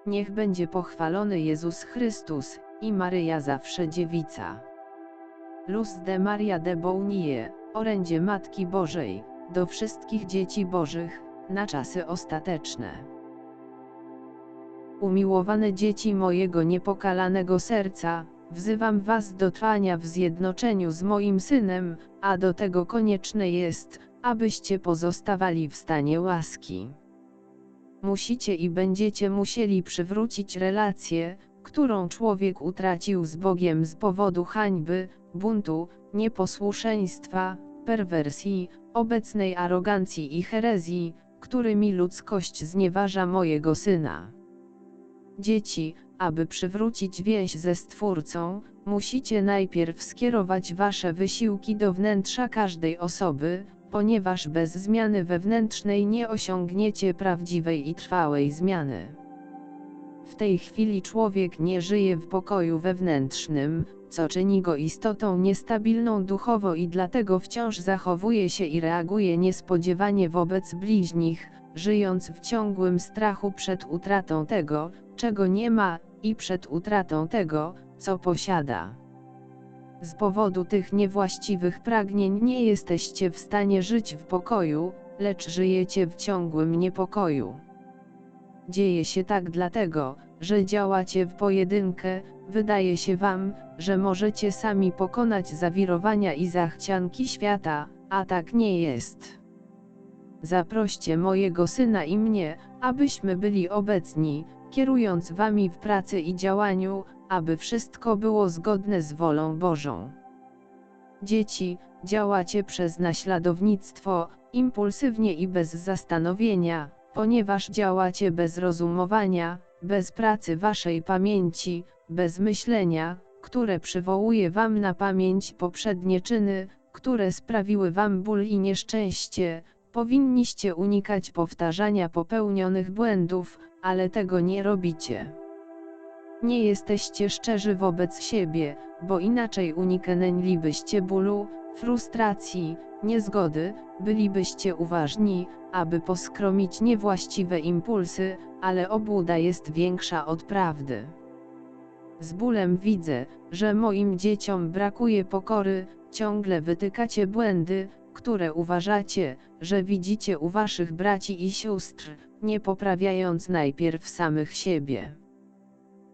Niech będzie pochwalony Jezus Chrystus, i Maryja zawsze dziewica. Luz de Maria de Bounie, orędzie Matki Bożej, do wszystkich dzieci Bożych, na czasy ostateczne. Umiłowane dzieci mojego niepokalanego serca, wzywam was do trwania w zjednoczeniu z moim Synem, a do tego konieczne jest, abyście pozostawali w stanie łaski. Musicie i będziecie musieli przywrócić relację, którą człowiek utracił z Bogiem z powodu hańby, buntu, nieposłuszeństwa, perwersji, obecnej arogancji i herezji, którymi ludzkość znieważa mojego Syna. Dzieci, aby przywrócić więź ze Stwórcą, musicie najpierw skierować wasze wysiłki do wnętrza każdej osoby, ponieważ bez zmiany wewnętrznej nie osiągniecie prawdziwej i trwałej zmiany. W tej chwili człowiek nie żyje w pokoju wewnętrznym, co czyni go istotą niestabilną duchowo i dlatego wciąż zachowuje się i reaguje niespodziewanie wobec bliźnich, żyjąc w ciągłym strachu przed utratą tego, czego nie ma, i przed utratą tego, co posiada. Z powodu tych niewłaściwych pragnień nie jesteście w stanie żyć w pokoju, lecz żyjecie w ciągłym niepokoju. Dzieje się tak dlatego, że działacie w pojedynkę, wydaje się wam, że możecie sami pokonać zawirowania i zachcianki świata, a tak nie jest. Zaproście mojego Syna i mnie, abyśmy byli obecni, kierując wami w pracy i działaniu, aby wszystko było zgodne z wolą Bożą. Dzieci, działacie przez naśladownictwo, impulsywnie i bez zastanowienia, ponieważ działacie bez rozumowania, bez pracy waszej pamięci, bez myślenia, które przywołuje wam na pamięć poprzednie czyny, które sprawiły wam ból i nieszczęście. Powinniście unikać powtarzania popełnionych błędów, ale tego nie robicie. Nie jesteście szczerzy wobec siebie, bo inaczej uniknęlibyście bólu, frustracji, niezgody, bylibyście uważni, aby poskromić niewłaściwe impulsy, ale obłuda jest większa od prawdy. Z bólem widzę, że moim dzieciom brakuje pokory, ciągle wytykacie błędy, które uważacie, że widzicie u waszych braci i sióstr, nie poprawiając najpierw samych siebie.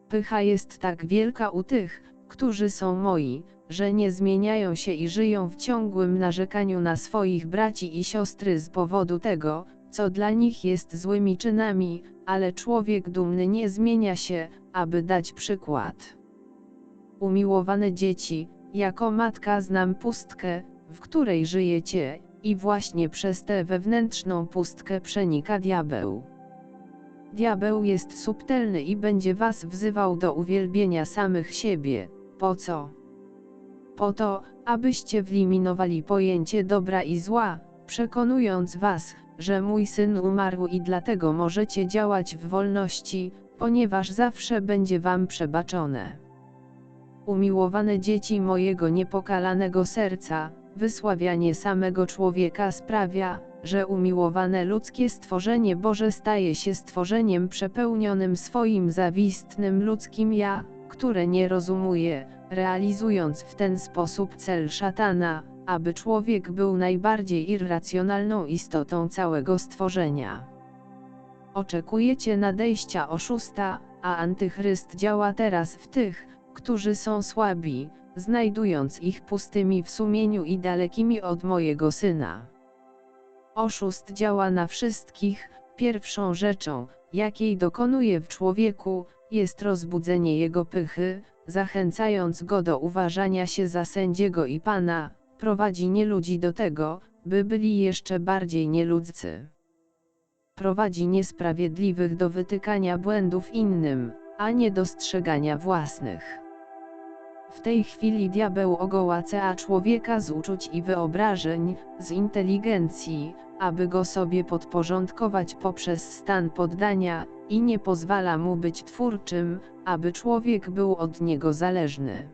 Pycha jest tak wielka u tych, którzy są moi, że nie zmieniają się i żyją w ciągłym narzekaniu na swoich braci i siostry z powodu tego, co dla nich jest złymi czynami, ale człowiek dumny nie zmienia się, aby dać przykład. Umiłowane dzieci, jako matka znam pustkę, w której żyjecie, i właśnie przez tę wewnętrzną pustkę przenika diabeł. Diabeł jest subtelny i będzie was wzywał do uwielbienia samych siebie. Po co? Po to, abyście wyeliminowali pojęcie dobra i zła, przekonując was, że mój Syn umarł i dlatego możecie działać w wolności, ponieważ zawsze będzie wam przebaczone. Umiłowane dzieci mojego niepokalanego serca, wysławianie samego człowieka sprawia, że umiłowane ludzkie stworzenie Boże staje się stworzeniem przepełnionym swoim zawistnym ludzkim ja, które nie rozumuje, realizując w ten sposób cel szatana, aby człowiek był najbardziej irracjonalną istotą całego stworzenia. Oczekujecie nadejścia oszusta, a antychryst działa teraz w tych, którzy są słabi, znajdując ich pustymi w sumieniu i dalekimi od mojego Syna. Oszust działa na wszystkich. Pierwszą rzeczą, jakiej dokonuje w człowieku, jest rozbudzenie jego pychy, zachęcając go do uważania się za sędziego i pana, prowadzi nieludzi do tego, by byli jeszcze bardziej nieludzcy. Prowadzi niesprawiedliwych do wytykania błędów innym, a nie dostrzegania własnych. W tej chwili diabeł ogołaca człowieka z uczuć i wyobrażeń, z inteligencji, aby go sobie podporządkować poprzez stan poddania, i nie pozwala mu być twórczym, aby człowiek był od niego zależny.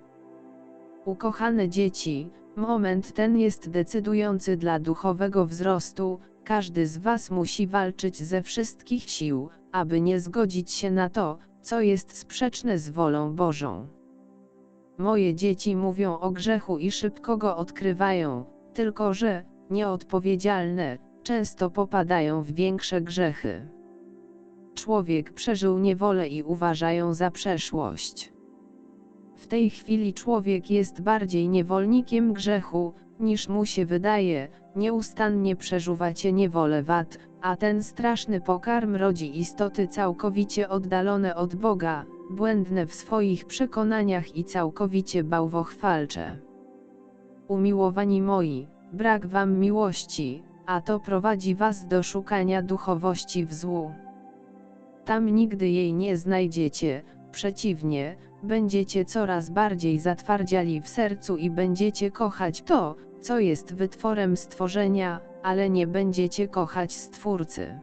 Ukochane dzieci, moment ten jest decydujący dla duchowego wzrostu. Każdy z was musi walczyć ze wszystkich sił, aby nie zgodzić się na to, co jest sprzeczne z wolą Bożą. Moje dzieci mówią o grzechu i szybko go odkrywają, tylko że, nieodpowiedzialne, często popadają w większe grzechy. Człowiek przeżył niewolę i uważają za przeszłość. W tej chwili człowiek jest bardziej niewolnikiem grzechu, niż mu się wydaje, nieustannie przeżuwacie niewolę wad, a ten straszny pokarm rodzi istoty całkowicie oddalone od Boga, błędne w swoich przekonaniach i całkowicie bałwochwalcze. Umiłowani moi, brak wam miłości, a to prowadzi was do szukania duchowości w złu. Tam nigdy jej nie znajdziecie, przeciwnie, będziecie coraz bardziej zatwardziali w sercu i będziecie kochać to, co jest wytworem stworzenia, ale nie będziecie kochać Stwórcy.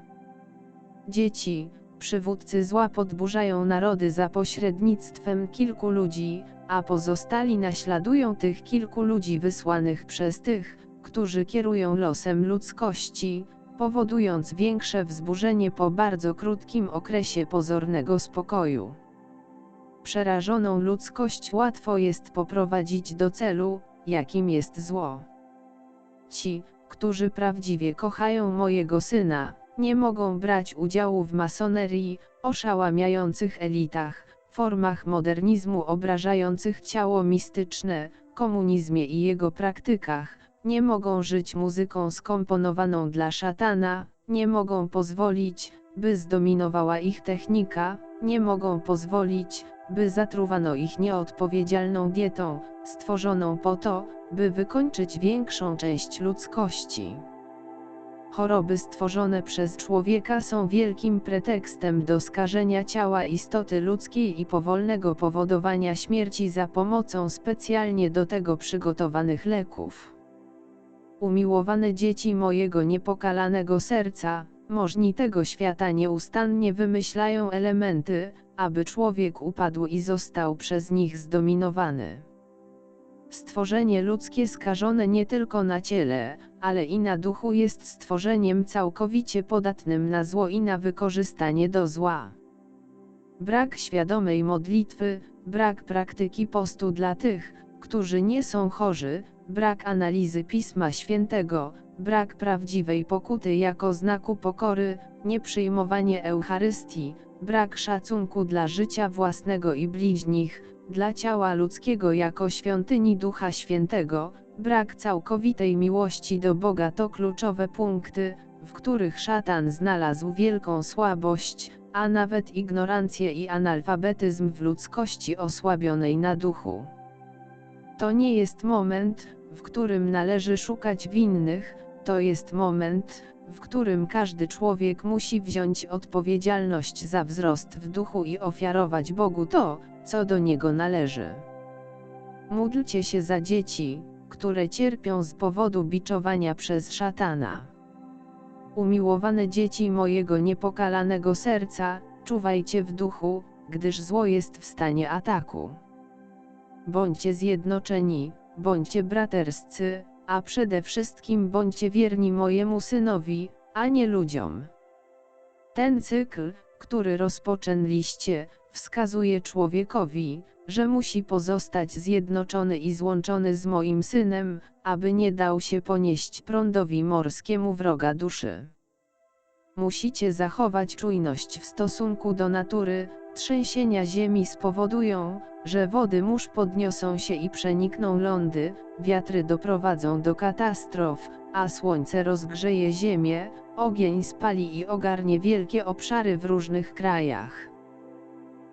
Dzieci, przywódcy zła podburzają narody za pośrednictwem kilku ludzi, a pozostali naśladują tych kilku ludzi wysłanych przez tych, którzy kierują losem ludzkości, powodując większe wzburzenie po bardzo krótkim okresie pozornego spokoju. Przerażoną ludzkość łatwo jest poprowadzić do celu, jakim jest zło. Ci, którzy prawdziwie kochają mojego syna, nie mogą brać udziału w masonerii, oszałamiających elitach, formach modernizmu obrażających ciało mistyczne, komunizmie i jego praktykach, nie mogą żyć muzyką skomponowaną dla szatana, nie mogą pozwolić, by zdominowała ich technika, nie mogą pozwolić, by zatruwano ich nieodpowiedzialną dietą, stworzoną po to, by wykończyć większą część ludzkości. Choroby stworzone przez człowieka są wielkim pretekstem do skażenia ciała istoty ludzkiej i powolnego powodowania śmierci za pomocą specjalnie do tego przygotowanych leków. Umiłowane dzieci mojego niepokalanego serca, możni tego świata nieustannie wymyślają elementy, aby człowiek upadł i został przez nich zdominowany. Stworzenie ludzkie skażone nie tylko na ciele, ale i na duchu jest stworzeniem całkowicie podatnym na zło i na wykorzystanie do zła. Brak świadomej modlitwy, brak praktyki postu dla tych, którzy nie są chorzy, brak analizy Pisma Świętego, brak prawdziwej pokuty jako znaku pokory, nieprzyjmowanie Eucharystii, brak szacunku dla życia własnego i bliźnich, dla ciała ludzkiego jako świątyni Ducha Świętego, brak całkowitej miłości do Boga to kluczowe punkty, w których szatan znalazł wielką słabość, a nawet ignorancję i analfabetyzm w ludzkości osłabionej na duchu. To nie jest moment, w którym należy szukać winnych, to jest moment, w którym każdy człowiek musi wziąć odpowiedzialność za wzrost w duchu i ofiarować Bogu to, co do niego należy. Módlcie się za dzieci, które cierpią z powodu biczowania przez szatana. Umiłowane dzieci mojego niepokalanego serca, czuwajcie w duchu, gdyż zło jest w stanie ataku. Bądźcie zjednoczeni, bądźcie braterscy, a przede wszystkim bądźcie wierni mojemu synowi, a nie ludziom. Ten cykl, który rozpoczęliście, wskazuje człowiekowi, że musi pozostać zjednoczony i złączony z moim synem, aby nie dał się ponieść prądowi morskiemu wroga duszy. Musicie zachować czujność w stosunku do natury, trzęsienia ziemi spowodują, że wody mórz podniosą się i przenikną lądy, wiatry doprowadzą do katastrof, a słońce rozgrzeje ziemię, ogień spali i ogarnie wielkie obszary w różnych krajach.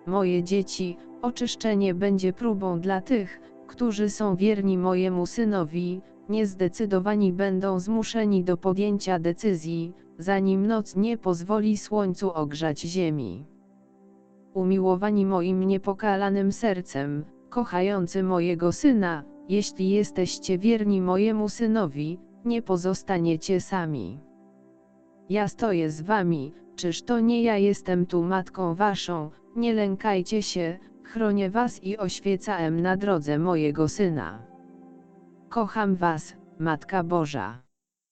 Moje dzieci, oczyszczenie będzie próbą dla tych, którzy są wierni mojemu synowi, niezdecydowani będą zmuszeni do podjęcia decyzji, zanim noc nie pozwoli słońcu ogrzać ziemi. Umiłowani moim niepokalanym sercem, kochający mojego syna, jeśli jesteście wierni mojemu synowi, nie pozostaniecie sami. Ja stoję z wami, czyż to nie ja jestem tu matką waszą, nie lękajcie się, chronię was i oświecam na drodze mojego syna. Kocham was, Matka Boża.